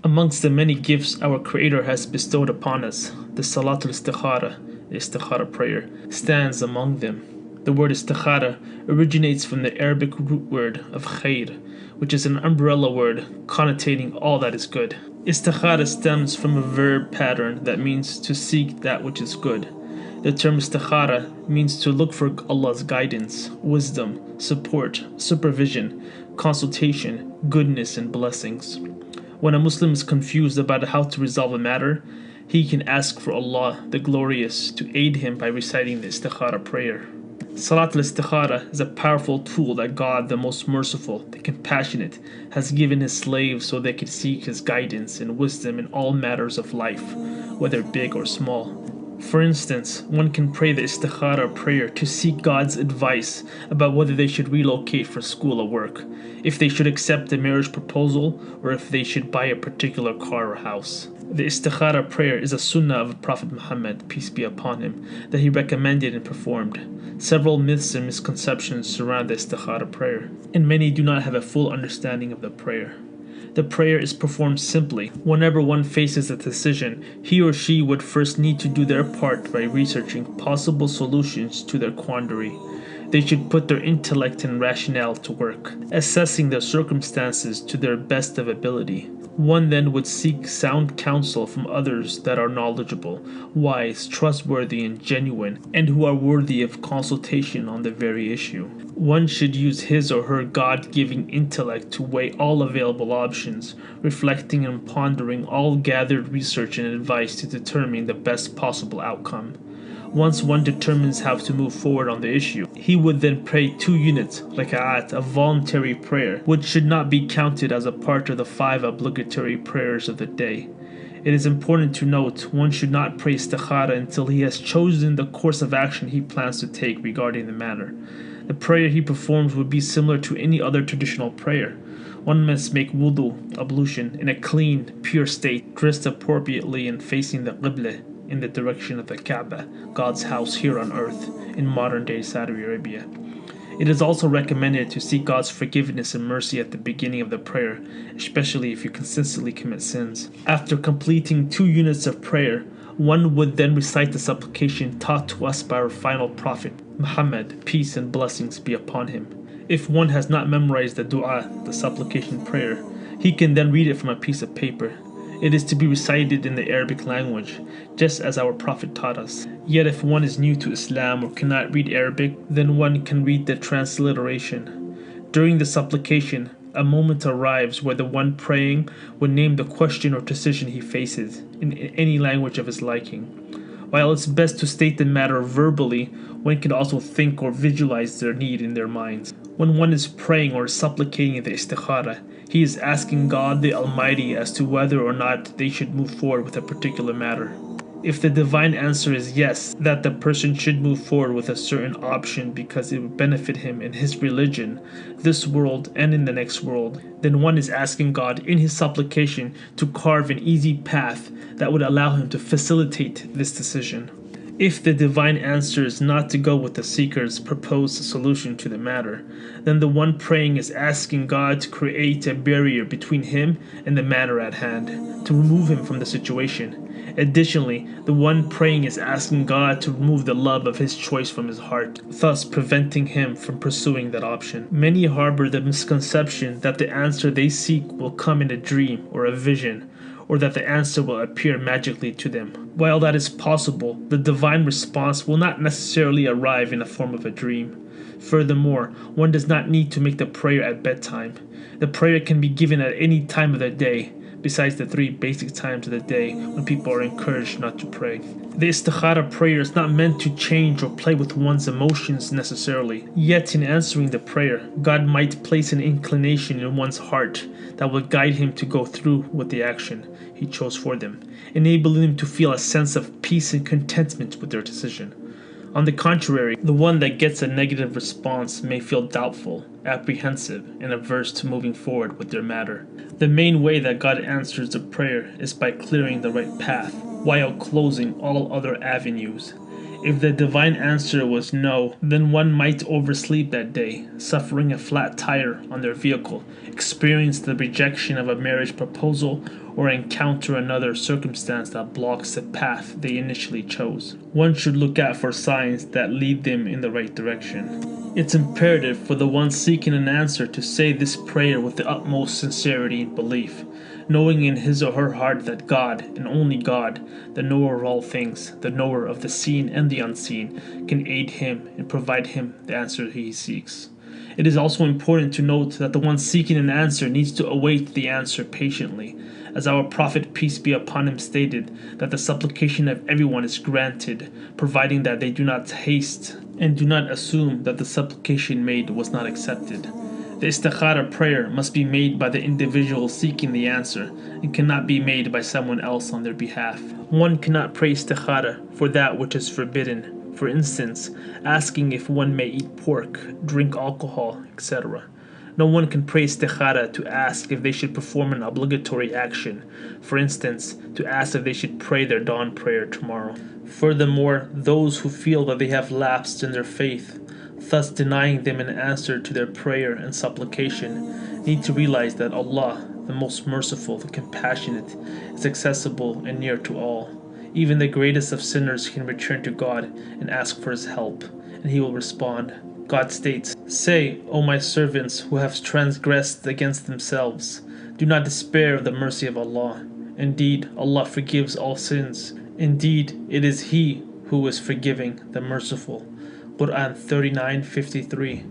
Amongst the many gifts our Creator has bestowed upon us, the Salat al-Istikhara, the Istikhara prayer, stands among them. The word Istikhara originates from the Arabic root word of khair, which is an umbrella word connotating all that is good. Istikhara stems from a verb pattern that means to seek that which is good. The term istikhara means to look for Allah's guidance, wisdom, support, supervision, consultation, goodness, and blessings. When a Muslim is confused about how to resolve a matter, he can ask for Allah, the Glorious, to aid him by reciting the Istikhara prayer. Salat al-Istikhara is a powerful tool that God, the Most Merciful, the Compassionate, has given His slaves so they can seek His guidance and wisdom in all matters of life, whether big or small. For instance, one can pray the Istikhara prayer to seek God's advice about whether they should relocate for school or work, if they should accept a marriage proposal, or if they should buy a particular car or house. The Istikhara prayer is a sunnah of Prophet Muhammad, peace be upon him, that he recommended and performed. Several myths and misconceptions surround the Istikhara prayer, and many do not have a full understanding of the prayer. The prayer is performed simply. Whenever one faces a decision, he or she would first need to do their part by researching possible solutions to their quandary. They should put their intellect and rationale to work, assessing the circumstances to their best of ability. One then would seek sound counsel from others that are knowledgeable, wise, trustworthy, and genuine, and who are worthy of consultation on the very issue. One should use his or her God-given intellect to weigh all available options, reflecting and pondering all gathered research and advice to determine the best possible outcome. Once one determines how to move forward on the issue, he would then pray 2 units, raka'at, of voluntary prayer, which should not be counted as a part of the 5 obligatory prayers of the day. It is important to note one should not pray istikhara until he has chosen the course of action he plans to take regarding the matter. The prayer he performs would be similar to any other traditional prayer. One must make wudu, ablution, in a clean, pure state, dressed appropriately and facing the qibla, in the direction of the Kaaba, God's house here on earth, in modern-day Saudi Arabia. It is also recommended to seek God's forgiveness and mercy at the beginning of the prayer, especially if you consistently commit sins. After completing 2 units of prayer, one would then recite the supplication taught to us by our final prophet, Muhammad, peace and blessings be upon him. If one has not memorized the dua, the supplication prayer, he can then read it from a piece of paper. It is to be recited in the Arabic language, just as our Prophet taught us. Yet if one is new to Islam or cannot read Arabic, then one can read the transliteration. During the supplication, a moment arrives where the one praying would name the question or decision he faces, in any language of his liking. While it's best to state the matter verbally, one can also think or visualize their need in their minds. When one is praying or supplicating the istikhara, he is asking God the Almighty as to whether or not they should move forward with a particular matter. If the divine answer is yes, that the person should move forward with a certain option because it would benefit him in his religion, this world and in the next world, then one is asking God in his supplication to carve an easy path that would allow him to facilitate this decision. If the divine answer is not to go with the seeker's proposed solution to the matter, then the one praying is asking God to create a barrier between him and the matter at hand, to remove him from the situation. Additionally, the one praying is asking God to remove the love of his choice from his heart, thus preventing him from pursuing that option. Many harbor the misconception that the answer they seek will come in a dream or a vision, or that the answer will appear magically to them. While that is possible, the divine response will not necessarily arrive in the form of a dream. Furthermore, one does not need to make the prayer at bedtime. The prayer can be given at any time of the day, besides the 3 basic times of the day when people are encouraged not to pray. The Istikhara prayer is not meant to change or play with one's emotions necessarily. Yet in answering the prayer, God might place an inclination in one's heart that will guide him to go through with the action he chose for them, enabling them to feel a sense of peace and contentment with their decision. On the contrary, the one that gets a negative response may feel doubtful, apprehensive, and averse to moving forward with their matter. The main way that God answers the prayer is by clearing the right path, while closing all other avenues. If the divine answer was no, then one might oversleep that day, suffering a flat tire on their vehicle, experience the rejection of a marriage proposal, or encounter another circumstance that blocks the path they initially chose. One should look out for signs that lead them in the right direction. It's imperative for the one seeking an answer to say this prayer with the utmost sincerity and belief, knowing in his or her heart that God, and only God, the knower of all things, the knower of the seen and the unseen, can aid him and provide him the answer he seeks. It is also important to note that the one seeking an answer needs to await the answer patiently, as our Prophet, peace be upon him, stated that the supplication of everyone is granted, providing that they do not haste and do not assume that the supplication made was not accepted. The Istikhara prayer must be made by the individual seeking the answer and cannot be made by someone else on their behalf. One cannot pray Istikhara for that which is forbidden, for instance, asking if one may eat pork, drink alcohol, etc. No one can pray Istikhara to ask if they should perform an obligatory action, for instance, to ask if they should pray their dawn prayer tomorrow. Furthermore, those who feel that they have lapsed in their faith, thus denying them an answer to their prayer and supplication, need to realize that Allah, the most merciful, the compassionate, is accessible and near to all. Even the greatest of sinners can return to God and ask for His help, and He will respond. God states, "Say, O my servants who have transgressed against themselves, do not despair of the mercy of Allah. Indeed, Allah forgives all sins. Indeed, it is He who is forgiving, the merciful." Quran 39:53.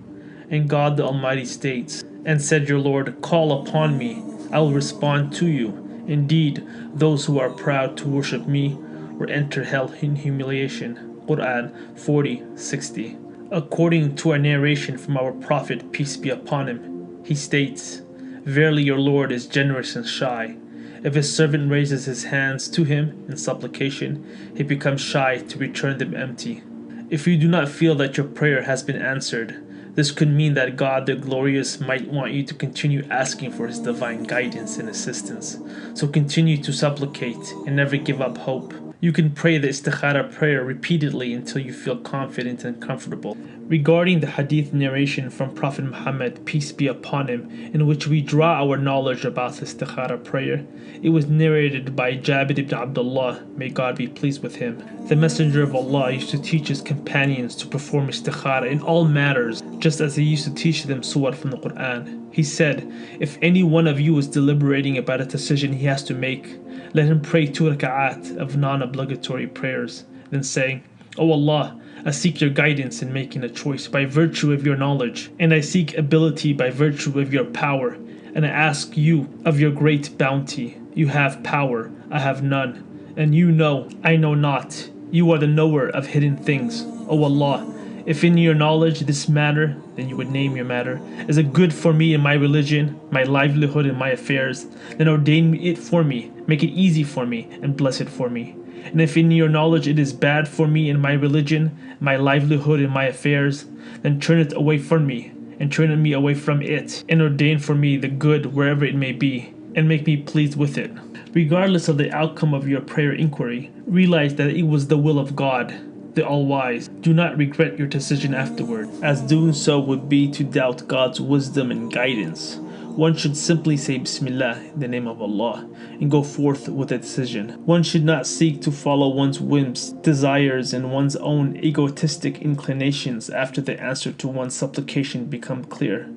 And God the Almighty states, "And said your Lord, call upon me, I will respond to you. Indeed, those who are proud to worship me will enter hell in humiliation." Quran 40:60. According to a narration from our Prophet, peace be upon him, he states, "Verily your Lord is generous and shy. If his servant raises his hands to him in supplication, he becomes shy to return them empty." If you do not feel that your prayer has been answered, this could mean that God the Glorious might want you to continue asking for His divine guidance and assistance. So continue to supplicate and never give up hope. You can pray the Istikhara prayer repeatedly until you feel confident and comfortable. Regarding the hadith narration from Prophet Muhammad, peace be upon him, in which we draw our knowledge about the Istikhara prayer, it was narrated by Jabir ibn Abdullah, may God be pleased with him. The Messenger of Allah used to teach his companions to perform Istikhara in all matters, just as he used to teach them surah from the Quran. He said, "If any one of you is deliberating about a decision he has to make, let him pray 2 raka'at of non-obligatory prayers, then saying, O Allah, I seek your guidance in making a choice by virtue of your knowledge, and I seek ability by virtue of your power, and I ask you of your great bounty. You have power, I have none, and you know, I know not. You are the knower of hidden things. O Allah, if in your knowledge this matter," then you would name your matter, "is it good for me in my religion, my livelihood and my affairs, then ordain it for me, make it easy for me, and bless it for me. And if in your knowledge it is bad for me in my religion, my livelihood and my affairs, then turn it away from me, and turn me away from it, and ordain for me the good wherever it may be, and make me pleased with it." Regardless of the outcome of your prayer inquiry, realize that it was the will of God, the All-Wise. Do not regret your decision afterward, as doing so would be to doubt God's wisdom and guidance. One should simply say Bismillah, in the name of Allah, and go forth with a decision. One should not seek to follow one's whims, desires, and one's own egotistic inclinations after the answer to one's supplication become clear.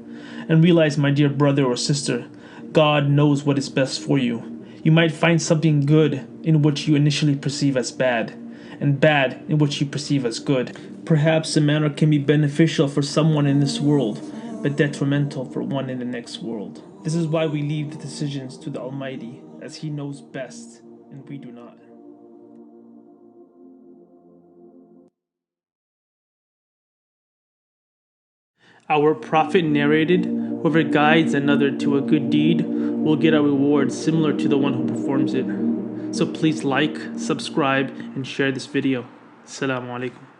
And realize, my dear brother or sister, God knows what is best for you. You might find something good in which you initially perceive as bad, and bad in which you perceive as good. Perhaps the matter can be beneficial for someone in this world, but detrimental for one in the next world. This is why we leave the decisions to the Almighty, as He knows best, and we do not. Our Prophet narrated, "Whoever guides another to a good deed will get a reward similar to the one who performs it." So please like, subscribe, and share this video. Assalamu alaikum.